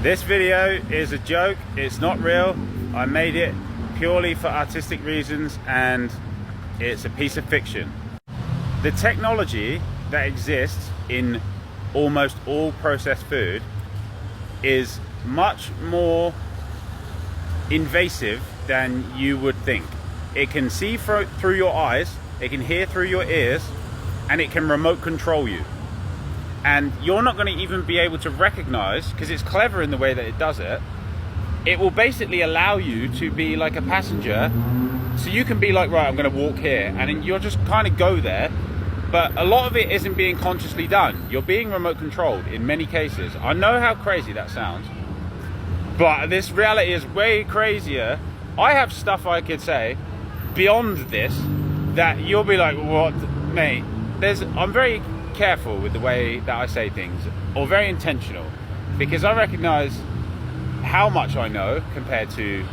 This video is a joke, it's not real. I made it purely for artistic reasons and it's a piece of fiction. The technology that exists in almost all processed food is much more invasive than you would think. It can see through your eyes, it can hear through your ears, and it can remote control you. And you're not going to even be able to recognize, because it's clever in the way that it does it. It will basically allow you to be like a passenger, so you can be like, right, I'm going to walk here, and then you'll just kind of go there. But a lot of it isn't being consciously done. You're being remote controlled in many cases. I know how crazy that sounds, but this reality is way crazier. I have stuff I could say beyond this that you'll be like, what, mate? I'm very careful with the way that I say things, or very intentional, because I recognize how much I know compared to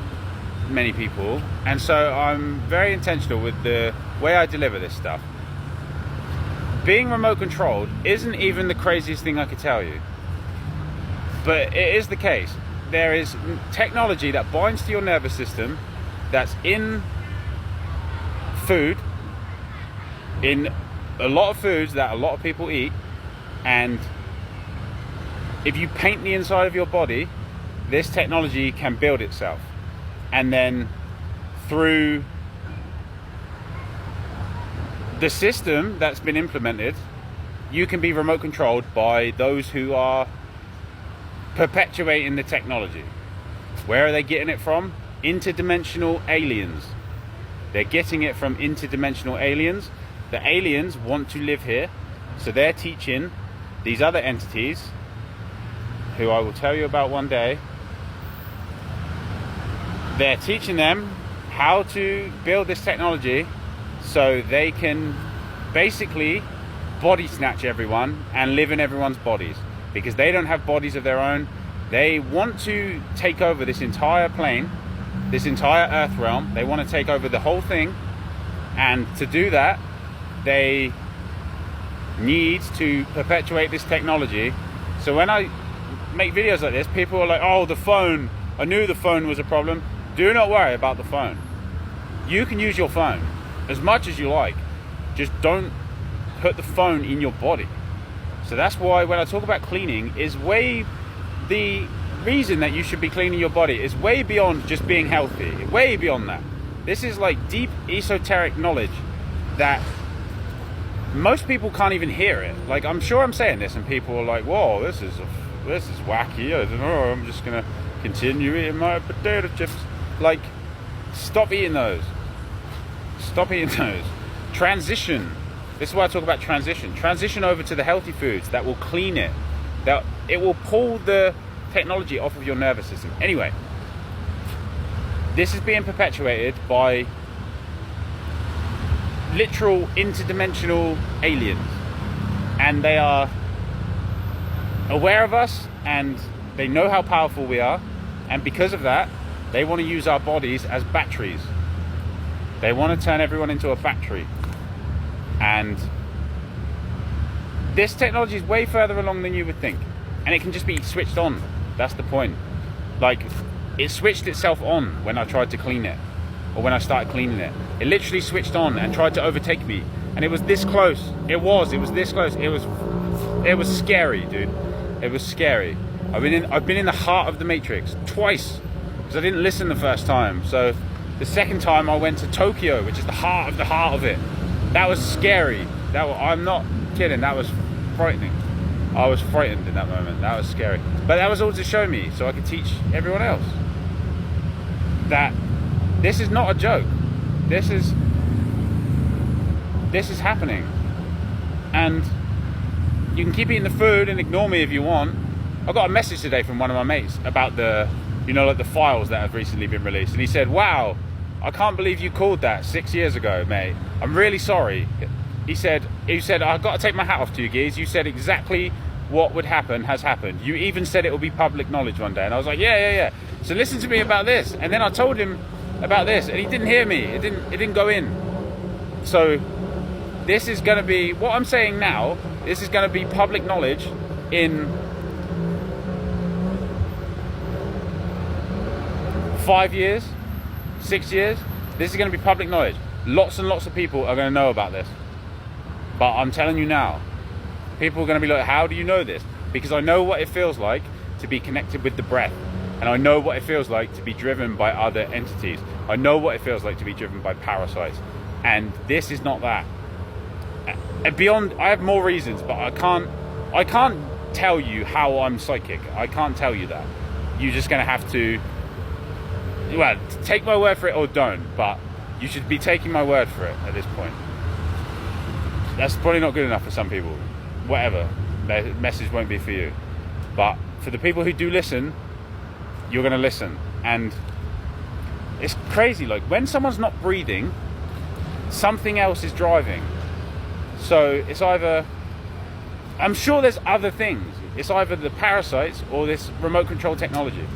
many people, and so I'm very intentional with the way I deliver this stuff. Being remote controlled isn't even the craziest thing I could tell you, but it is the case. There is technology that binds to your nervous system that's in food, in a lot of foods that a lot of people eat, and if you paint the inside of your body, this technology can build itself, and then through the system that's been implemented, you can be remote controlled by those who are perpetuating the technology. Where are they getting it from? Interdimensional aliens. They're getting it from interdimensional aliens. The aliens want to live here, so they're teaching these other entities, who I will tell you about one day, they're teaching them how to build this technology so they can basically body snatch everyone and live in everyone's bodies, because they don't have bodies of their own. They want to take over this entire plane, this entire Earth realm. They want to take over the whole thing, and to do that they need to perpetuate this technology. So when I make videos like this, people are like, oh, the phone, I knew the phone was a problem. Do not worry about the phone. You can use your phone as much as you like, just don't put the phone in your body. So that's why when I talk about cleaning, the reason that you should be cleaning your body is way beyond just being healthy, way beyond that. This is like deep esoteric knowledge that most people can't even hear it. Like, I'm sure I'm saying this and people are like, whoa, this is wacky, I don't know, I'm just gonna continue eating my potato chips. Like, stop eating those. Stop eating those. Transition. This is why I talk about transition. Transition over to the healthy foods that will clean it. That it will pull the technology off of your nervous system. Anyway, this is being perpetuated by literal interdimensional aliens, and they are aware of us and they know how powerful we are, and because of that they want to use our bodies as batteries. They want to turn everyone into a battery, and this technology is way further along than you would think, and it can just be switched on. That's the point. Like, it switched itself on when I tried to clean it, or when I started cleaning it. It literally switched on and tried to overtake me, and it was this close. It was this close. It was scary, dude. It was scary. I've been in the heart of the Matrix twice, because I didn't listen the first time. So the second time I went to Tokyo, which is the heart of it. That was scary. I'm not kidding. That was frightening. I was frightened in that moment. That was scary. But that was all to show me, so I could teach everyone else that this is not a joke. This is happening. And you can keep eating the food and ignore me if you want. I got a message today from one of my mates about the files that have recently been released. And he said, wow, I can't believe you called that 6 years ago, mate. I'm really sorry. He said, I've got to take my hat off to you, Geez. You said exactly what would happen has happened. You even said it will be public knowledge one day. And I was like, yeah. So listen to me about this. And then I told him about this, and he didn't hear me. It didn't go in. So this is going to be, what I'm saying now, this is going to be public knowledge in 5 years, 6 years, this is going to be public knowledge. Lots and lots of people are going to know about this. But I'm telling you now, people are going to be like, how do you know this? Because I know what it feels like to be connected with the breath. And I know what it feels like to be driven by other entities. I know what it feels like to be driven by parasites. And this is not that. And beyond, I have more reasons, but I can't tell you how I'm psychic. I can't tell you that. You're just going to have to, well, take my word for it or don't, but you should be taking my word for it at this point. That's probably not good enough for some people. Whatever, the message won't be for you. But for the people who do listen, you're going to listen. And it's crazy, like when someone's not breathing, something else is driving. So it's either, I'm sure there's other things. It's either the parasites or this remote control technology.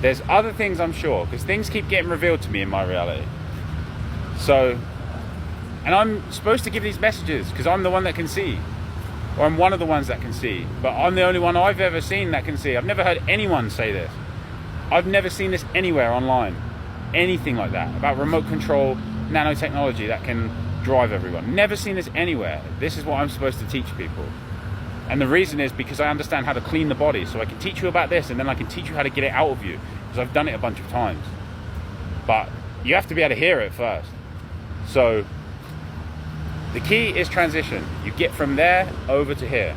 There's other things, I'm sure, because things keep getting revealed to me in my reality. So, and I'm supposed to give these messages because I'm the one that can see. Or I'm one of the ones that can see. But I'm the only one I've ever seen that can see. I've never heard anyone say this. I've never seen this anywhere online. Anything like that. About remote control nanotechnology that can drive everyone. Never seen this anywhere. This is what I'm supposed to teach people. And the reason is because I understand how to clean the body. So I can teach you about this and then I can teach you how to get it out of you. Because I've done it a bunch of times. But you have to be able to hear it first. So the key is transition. You get from there over to here.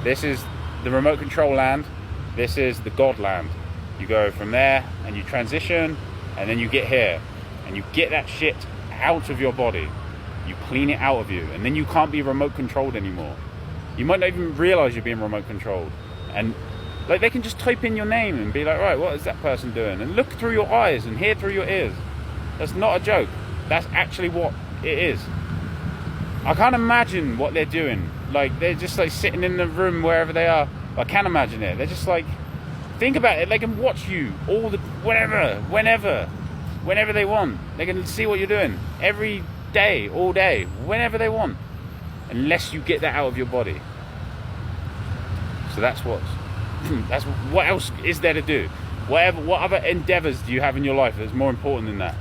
This is the remote control land. This is the God land. You go from there and you transition and then you get here. And you get that shit out of your body. You clean it out of you. And then you can't be remote controlled anymore. You might not even realize you're being remote controlled. And like they can just type in your name and be like, right, what is that person doing? And look through your eyes and hear through your ears. That's not a joke. That's actually what it is. I can't imagine what they're doing. Like they're just like sitting in the room wherever they are. I can't imagine it. They're just like, think about it. They can watch you all the whenever they want. They can see what you're doing every day, all day, whenever they want, unless you get that out of your body. So that's what else is there to do? What other endeavors do you have in your life that's more important than that?